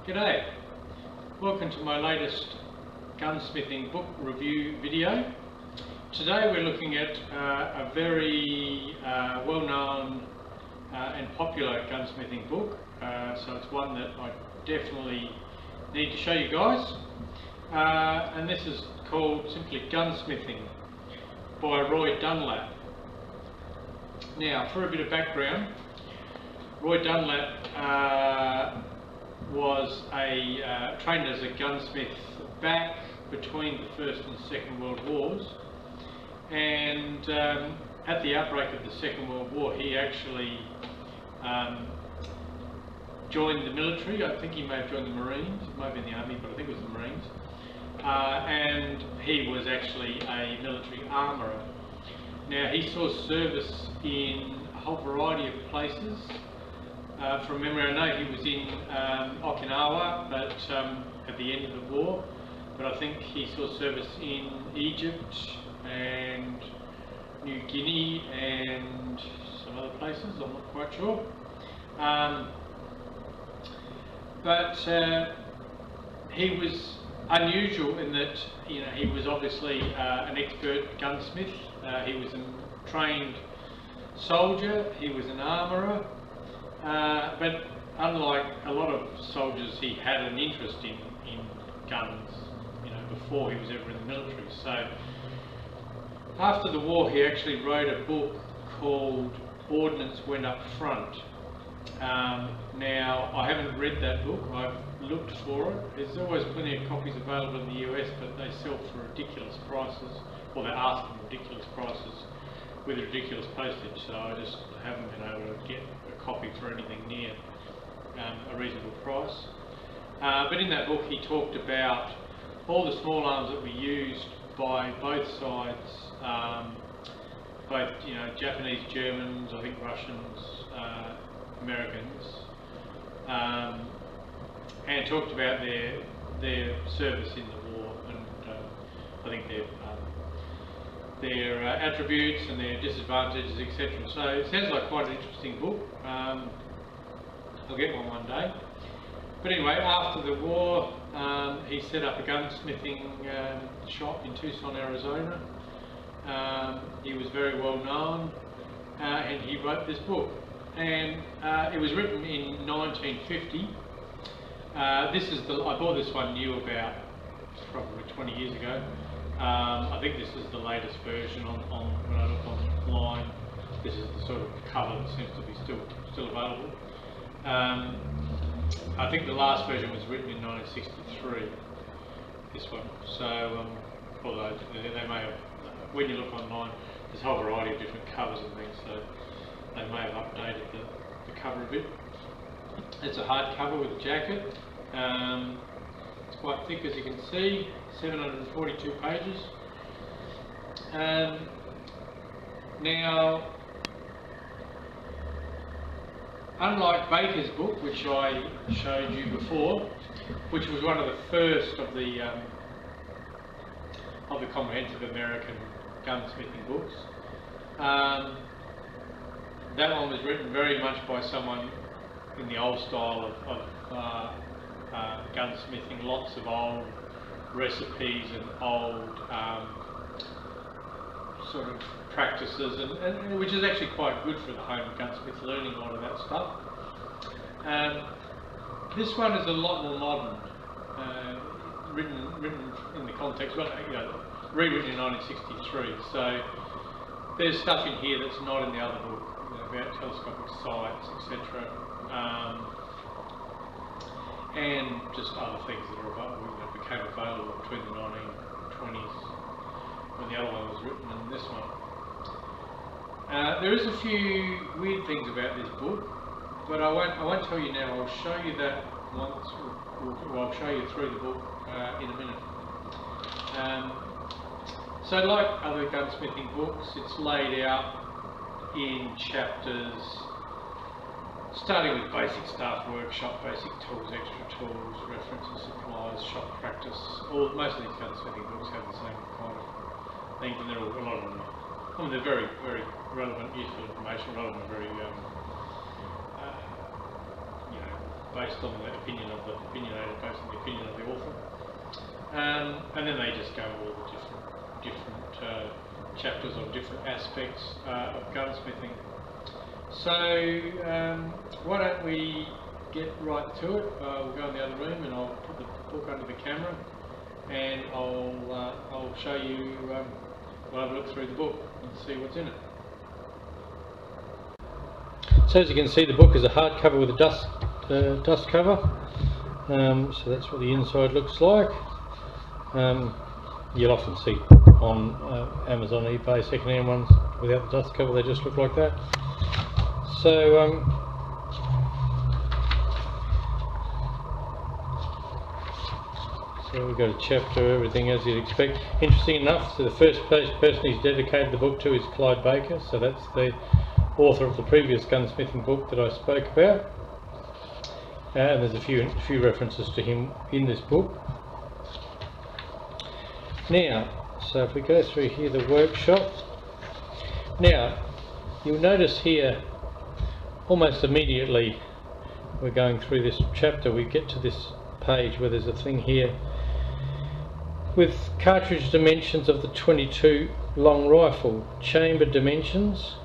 G'day, welcome to my latest gunsmithing book review video. Today we're looking at a very well-known and popular gunsmithing book, so it's one that I definitely need to show you guys, and this is called simply Gunsmithing by Dunlap. Now, for a bit of background, Dunlap was trained as a gunsmith back between the First and Second World Wars, and at the outbreak of the Second World War he actually joined the military. I think he may have joined the Marines, it might have been the Army, but I think it was the Marines, and he was actually a military armourer. Now, he saw service in a whole variety of places. From memory, I know he was in Okinawa, but at the end of the war. But I think he saw service in Egypt and New Guinea and some other places. I'm not quite sure. But he was unusual in that, you know, he was obviously an expert gunsmith. He was a trained soldier. He was an armourer. But unlike a lot of soldiers, he had an interest in guns, you know, before he was ever in the military. So after the war, he actually wrote a book called Ordnance Went Up Front. Now, I haven't read that book. I've looked for it. There's always plenty of copies available in the US, but they sell for ridiculous prices, or they're asking ridiculous prices with ridiculous postage, so I just haven't been able to get a copy for anything near a reasonable price. But in that book he talked about all the small arms that were used by both sides, both, you know, Japanese, Germans, I think Russians, Americans, and talked about their service in the war, and I think their attributes and their disadvantages, etc. So it sounds like quite an interesting book. I'll get one day. But anyway, after the war, he set up a gunsmithing shop in Tucson, Arizona. He was very well known, and he wrote this book. And it was written in 1950. I bought this one new about probably 20 years ago. I think this is the latest version on when I look online. This is the sort of cover that seems to be still available. I think the last version was written in 1963, this one. So, although they may have, when you look online, there's a whole variety of different covers and things, so they may have updated the cover a bit. It's a hardcover with a jacket. It's quite thick, as you can see, 742 pages. Now, unlike Baker's book, which I showed you before, which was one of the first of the comprehensive American gunsmithing books, that one was written very much by someone in the old style of gunsmithing, lots of old recipes and old sort of practices, and which is actually quite good for the home gunsmith, learning a lot of that stuff. This one is a lot more modern, written in the context, well, you know, rewritten in 1963. So there's stuff in here that's not in the other book, you know, about telescopic sights, etc. And just other things that are became available between the 1920s when the other one was written and this one. There is a few weird things about this book, but I won't tell you now. I'll show you that once, or I'll show you through the book in a minute. So, like other gunsmithing books, it's laid out in chapters, starting with basic staff workshop, basic tools, extra tools, references, supplies, shop practice. Most of these gunsmithing books have the same kind of things, and a lot of them, I mean, they're very, very relevant, useful information. A lot of them are very, you know, based on the opinion of the opinionator, based on the opinion of the author. And then they just go all the different chapters of different aspects of gunsmithing. So why don't we get right to it? We'll go in the other room and I'll put the book under the camera, and I'll show you. We'll have a look through the book and see what's in it. So as you can see, the book is a hardcover with a dust cover. So that's what the inside looks like. You'll often see on Amazon, eBay, second-hand ones without the dust cover. They just look like that. So so we've got a chapter, everything as you'd expect. Interesting enough, so the first person he's dedicated the book to is Clyde Baker. So that's the author of the previous gunsmithing book that I spoke about. And there's a few references to him in this book. Now, so if we go through here, the workshop. Now, you'll notice here, almost immediately we're going through this chapter, we get to this page where there's a thing here with cartridge dimensions of the .22 long rifle, chamber dimensions,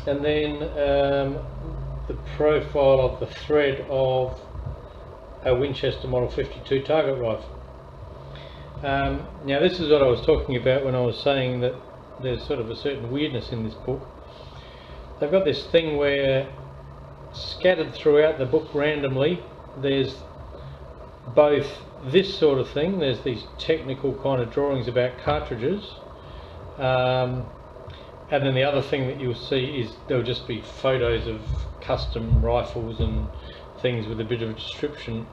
and then the profile of the thread of a Winchester Model 52 target rifle. Now this is what I was talking about when I was saying that there's sort of a certain weirdness in this book. They've got this thing where scattered throughout the book randomly there's both this sort of thing, there's these technical kind of drawings about cartridges, and then the other thing that you'll see is there'll just be photos of custom rifles and things with a bit of a description,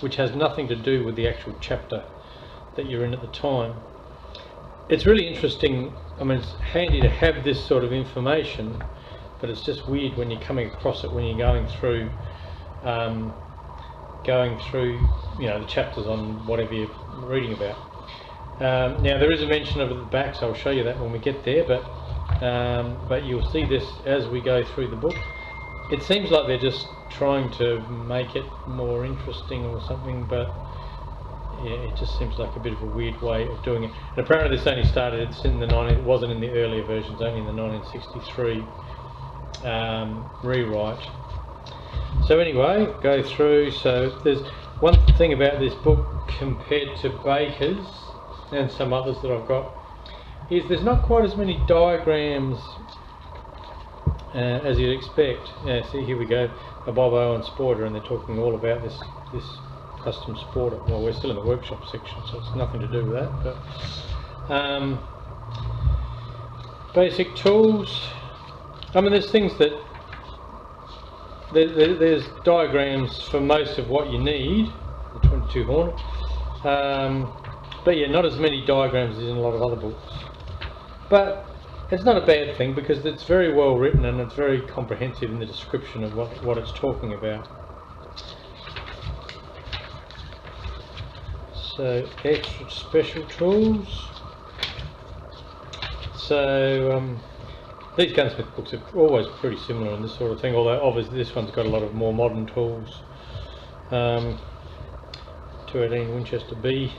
which has nothing to do with the actual chapter that you're in at the time. It's really interesting. I mean, it's handy to have this sort of information, but it's just weird when you're coming across it when you're going through you know, the chapters on whatever you're reading about. Now there is a mention of it at the back, so I'll show you that when we get there, but you'll see this as we go through the book. It seems like they're just trying to make it more interesting or something, but yeah, it just seems like a bit of a weird way of doing it. And apparently this only started, it wasn't in the earlier versions, only in the 1963 rewrite. So anyway, go through. So there's one thing about this book compared to Baker's and some others that I've got, is there's not quite as many diagrams as you'd expect. See, here we go, a Bob Owen Sporter, and they're talking all about this custom Sporter. Well, we're still in the workshop section, so it's nothing to do with that. But basic tools. I mean, there's things that there's diagrams for most of what you need. The 22 Hornet. But yeah, not as many diagrams as in a lot of other books. But it's not a bad thing because it's very well written and it's very comprehensive in the description of what it's talking about. So extra special tools. So these gunsmith books are always pretty similar in this sort of thing, although obviously this one's got a lot of more modern tools. 218 Winchester B.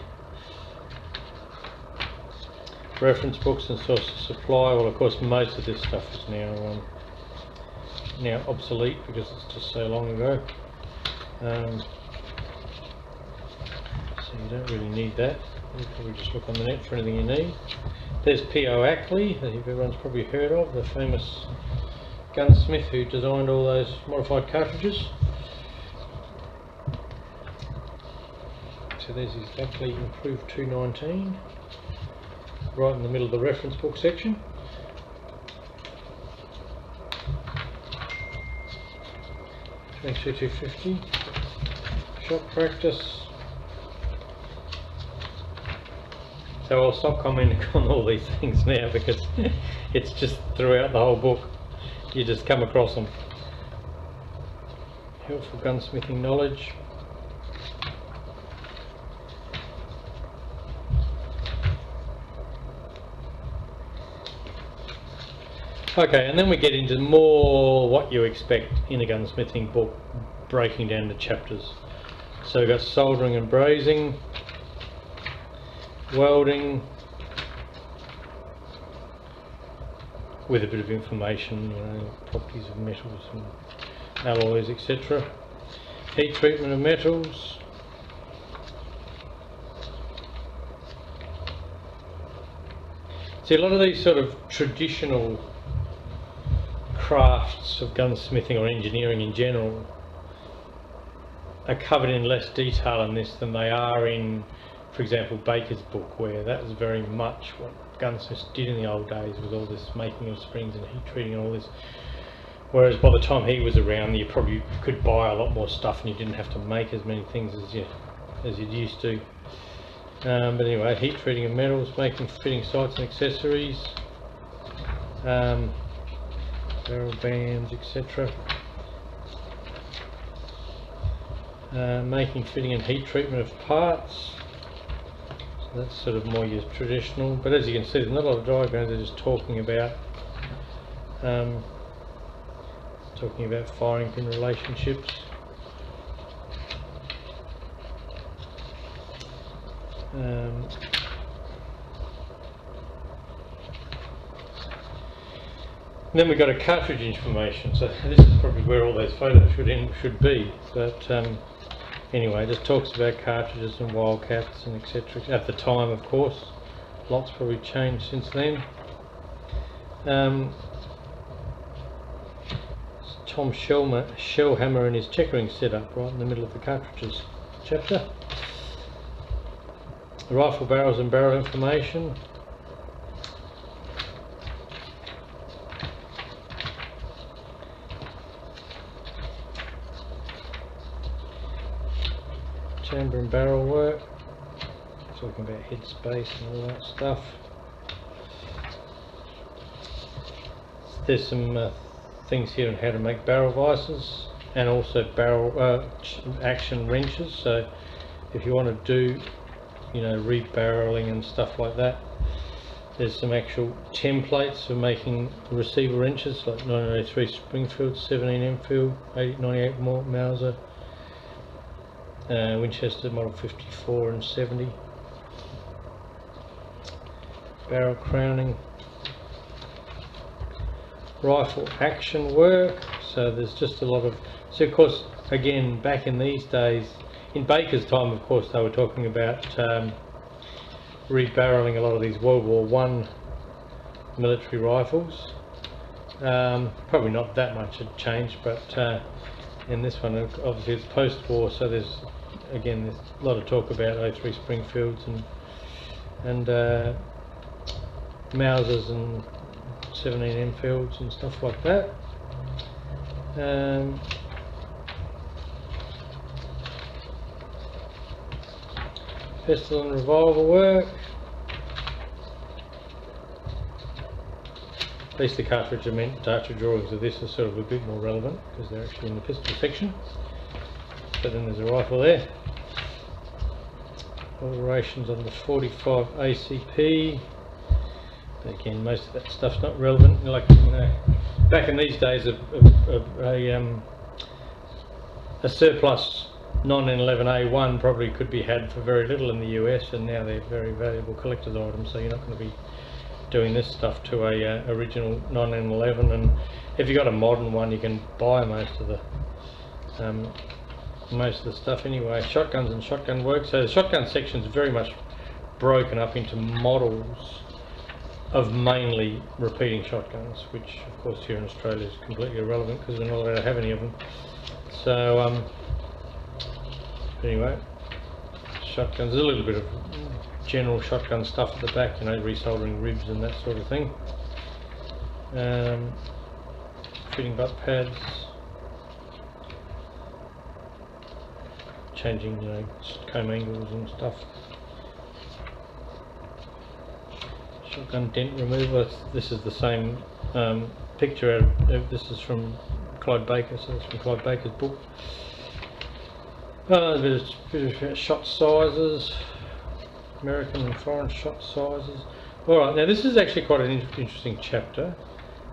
Reference books and source of supply. Well, of course, most of this stuff is now obsolete because it's just so long ago. So you don't really need that. You probably just look on the net for anything you need. There's P.O. Ackley, that everyone's probably heard of, the famous gunsmith who designed all those modified cartridges. So there's his Ackley Improved 219, right in the middle of the reference book section. .22-250, shot practice. So I'll stop commenting on all these things now because it's just throughout the whole book. You just come across them. Helpful gunsmithing knowledge. Okay, and then we get into more what you expect in a gunsmithing book. breaking down the chapters. So we've got soldering and brazing, welding, with a bit of information, you know, properties of metals and alloys, etc. Heat treatment of metals. See, a lot of these sort of traditional crafts of gunsmithing or engineering in general are covered in less detail in this than they are in, for example, Baker's book, where that was very much what gunsmiths did in the old days, was all this making of springs and heat treating and all this. Whereas by the time he was around, you probably could buy a lot more stuff and you didn't have to make as many things as you'd used to. But anyway, heat treating of metals, making fitting sights and accessories, barrel bands, etc. Making, fitting and heat treatment of parts. So that's sort of more your traditional, but as you can see, there's not a lot of diagrams. They're just talking about firing pin relationships. Then we've got a cartridge information, so this is probably where all those photos should be, but anyway, it just talks about cartridges and wildcats and etc. At the time, of course, lots probably changed since then. Tom Shellhammer and his checkering setup right in the middle of the cartridges chapter. Rifle barrels and barrel information. Chamber and barrel work. Talking about head space and all that stuff. There's some things here on how to make barrel vices and also barrel action wrenches. So if you want to do, you know, rebarreling and stuff like that, there's some actual templates for making receiver wrenches, like 983 Springfield, 17 Enfield, 98 Mauser, Winchester model 54 and 70. Barrel crowning. Rifle action work. So there's just a lot of, so of course, again, back in these days, in Baker's time, of course, they were talking about rebarreling a lot of these World War I military rifles. Probably not that much had changed, but in this one, obviously it's post-war, so there's a lot of talk about 03 Springfields and Mausers and 17 Enfields and stuff like that. Pistol and revolver work. At least the cartridge drawings of this are sort of a bit more relevant because they're actually in the pistol section. But then there's a rifle there. Alterations on the 45 ACP. But again, most of that stuff's not relevant. Like, you know, back in these days, a surplus 1911A1 probably could be had for very little in the US, and now they're very valuable collector's items. So you're not going to be doing this stuff to a original 1911. And if you've got a modern one, you can buy most of the stuff anyway. Shotguns and shotgun work. So the shotgun section is very much broken up into models of mainly repeating shotguns, which of course here in Australia is completely irrelevant because we're not allowed to have any of them. So anyway, shotguns, there's a little bit of general shotgun stuff at the back, you know, resoldering ribs and that sort of thing. Fitting butt pads, changing, you know, comb angles and stuff. Shotgun dent remover. This is the same picture. This is from Clyde Baker, so it's from Clyde Baker's book. A bit of shot sizes, American and foreign shot sizes. Alright, now this is actually quite an interesting chapter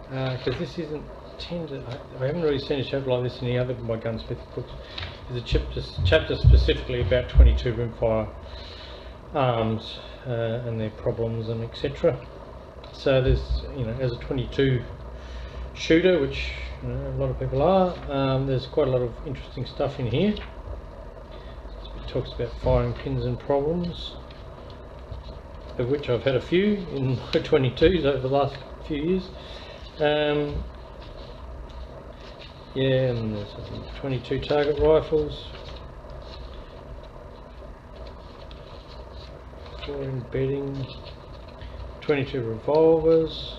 because this isn't I haven't really seen a chapter like this in any other of my gunsmithing books. There's a chapter specifically about 22 rimfire arms and their problems and etc. So there's, as a 22 shooter, which a lot of people are, there's quite a lot of interesting stuff in here. It talks about firing pins and problems, of which I've had a few in my 22s over the last few years. Yeah, and there's 22 target rifles, 4 embedding, 22 revolvers,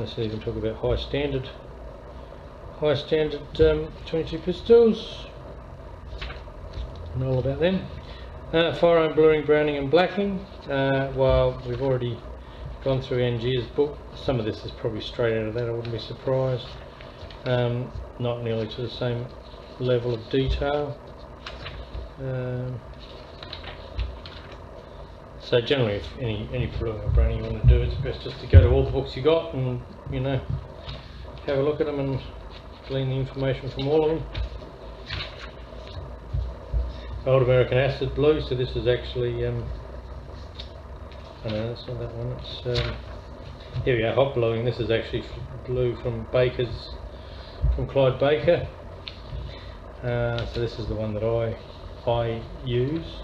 so you can talk about high standard 22 pistols and all about them. Firearm bluing, browning and blacking. Well, we've already gone through Angier's book. Some of this is probably straight out of that, I wouldn't be surprised. Not nearly to the same level of detail. So generally, if any bluing or browning you want to do, it's best just to go to all the books you got and have a look at them and glean the information from all of them. Old American Acid Blue, so this is actually, oh no, that's not that one, it's, here we are, hot bluing. This is actually blue from Clyde Baker. So this is the one that I use.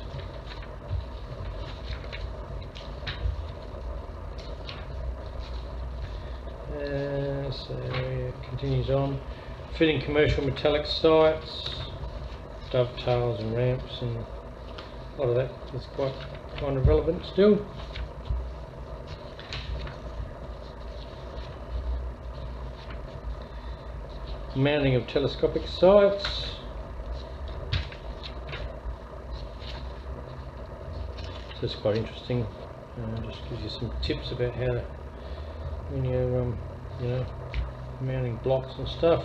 So it continues on. Fitting commercial metallic sights, dovetails and ramps, and a lot of that is quite kind of relevant still. Mounting of telescopic sights. So it's quite interesting. Just gives you some tips about how to, when you're mounting blocks and stuff.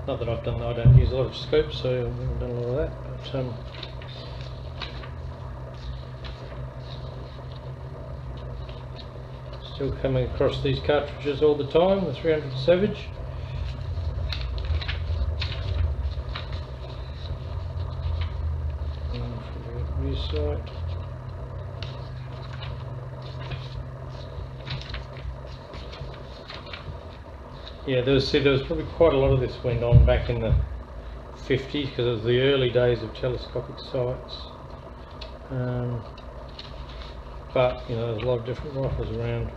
Not that I don't use a lot of scopes, so I haven't done a lot of that, but still coming across these cartridges all the time, the 300 Savage. Rear sight. Yeah, there was probably quite a lot of this went on back in the 50s, because it was the early days of telescopic sights. But there's a lot of different rifles around.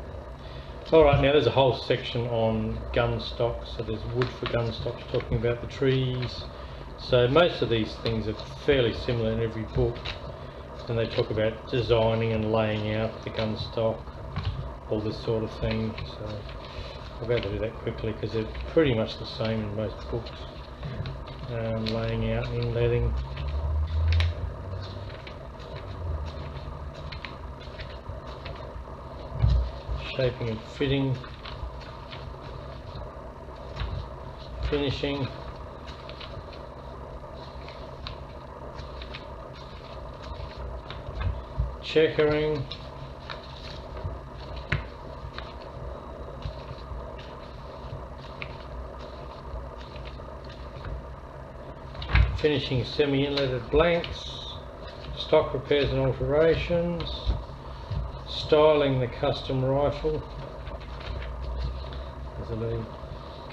Alright, now there's a whole section on gun stocks. So there's wood for gun stocks, talking about the trees. So most of these things are fairly similar in every book, and they talk about designing and laying out the gun stock, all this sort of thing. So I'll be able to do that quickly because they're pretty much the same in most books. Laying out, inletting, shaping and fitting, finishing, checkering, finishing semi-inletted blanks, stock repairs and alterations, styling the custom rifle. There's a little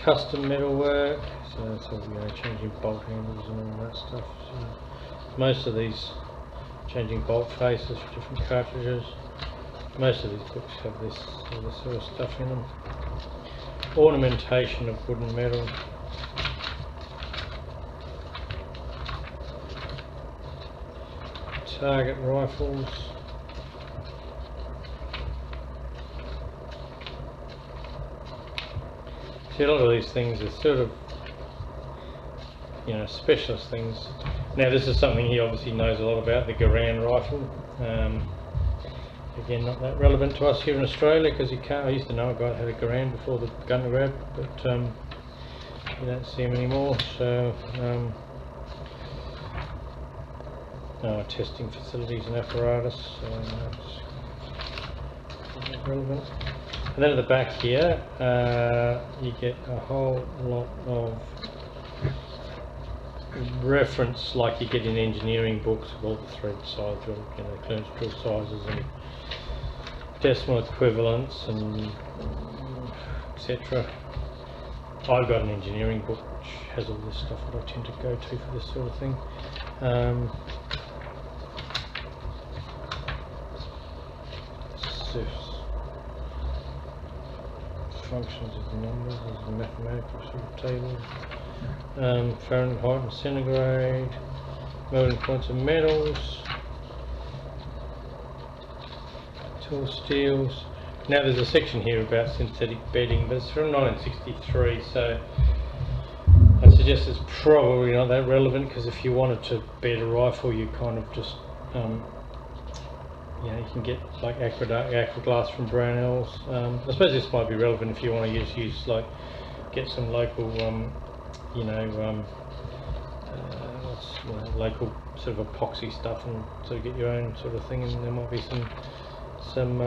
custom metalwork, so that's all, changing bolt handles and all that stuff. So most of these, changing bolt faces for different cartridges. Most of these books have this sort of stuff in them. Ornamentation of wood and metal. Target rifles. See, a lot of these things are sort of, specialist things. Now this is something he obviously knows a lot about, the Garand rifle. Again, not that relevant to us here in Australia, because I used to know a guy that had a Garand before the gun grab, but you don't see him anymore. So testing facilities and apparatus, so that's not relevant. And then at the back here, you get a whole lot of reference, like you get in engineering books, with all the thread size, clearance drill sizes and decimal equivalents and etc. I've got an engineering book which has all this stuff that I tend to go to for this sort of thing. Functions of numbers, there's a mathematical sort of table. Fahrenheit and centigrade, melting points of metals, tool steels. Now there's a section here about synthetic bedding, but it's from 1963, so I suggest it's probably not that relevant, because if you wanted to bed a rifle, you kind of just you can get like aquaglass from Brownells. I suppose this might be relevant if you want to use like get some local local sort of epoxy stuff and sort of get your own sort of thing, and there might be some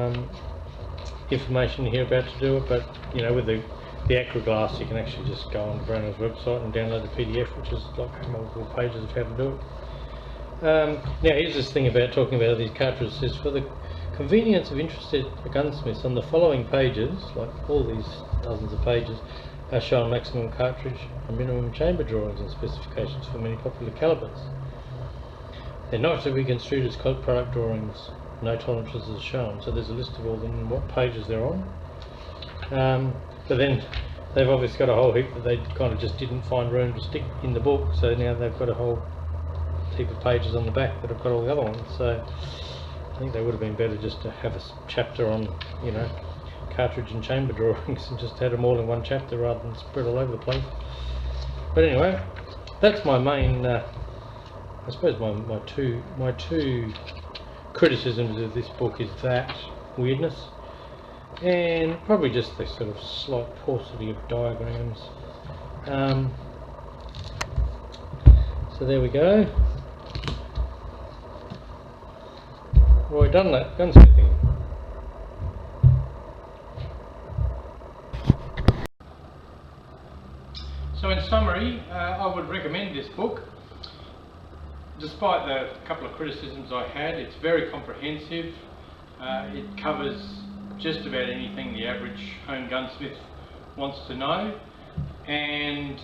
information here about to do it. But with the aquaglass, you can actually just go on Brownell's website and download the PDF, which is like multiple pages of how to do it. Now here's this thing about talking about these cartridges. It says, for the convenience of interested gunsmiths, on the following pages, like all these dozens of pages, are shown maximum cartridge and minimum chamber drawings and specifications for many popular calibers. They're not to be construed as product drawings. No tolerances are shown. So there's a list of all them and what pages they're on. But then they've obviously got a whole heap that they kind of just didn't find room to stick in the book. So now they've got a whole heap of pages on the back that have got all the other ones. So I think they would have been better just to have a chapter on, cartridge and chamber drawings, and just had them all in one chapter rather than spread all over the place. But anyway, that's my main, I suppose my two criticisms of this book is that weirdness, and probably just the sort of slight paucity of diagrams. So there we go. Roy Dunlap, Gunsmithing. So in summary, I would recommend this book. Despite the couple of criticisms I had, it's very comprehensive. It covers just about anything the average home gunsmith wants to know. And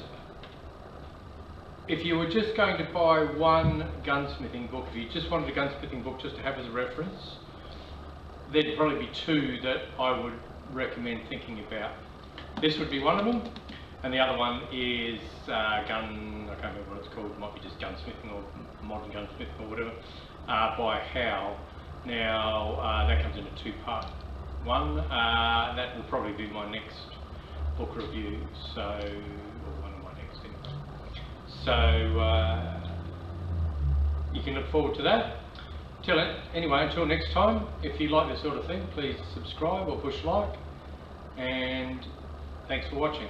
if you were just going to buy one gunsmithing book, if you just wanted a gunsmithing book just to have as a reference, there'd probably be two that I would recommend thinking about. This would be one of them, and the other one is I can't remember what it's called, it might be just Gunsmithing or Modern Gunsmithing or whatever, by Howe. Now that comes in a two-part one. That will probably be my next book review, so, or one of my next anyway. So you can look forward to that. Anyway, until next time, if you like this sort of thing, please subscribe or push like, and thanks for watching.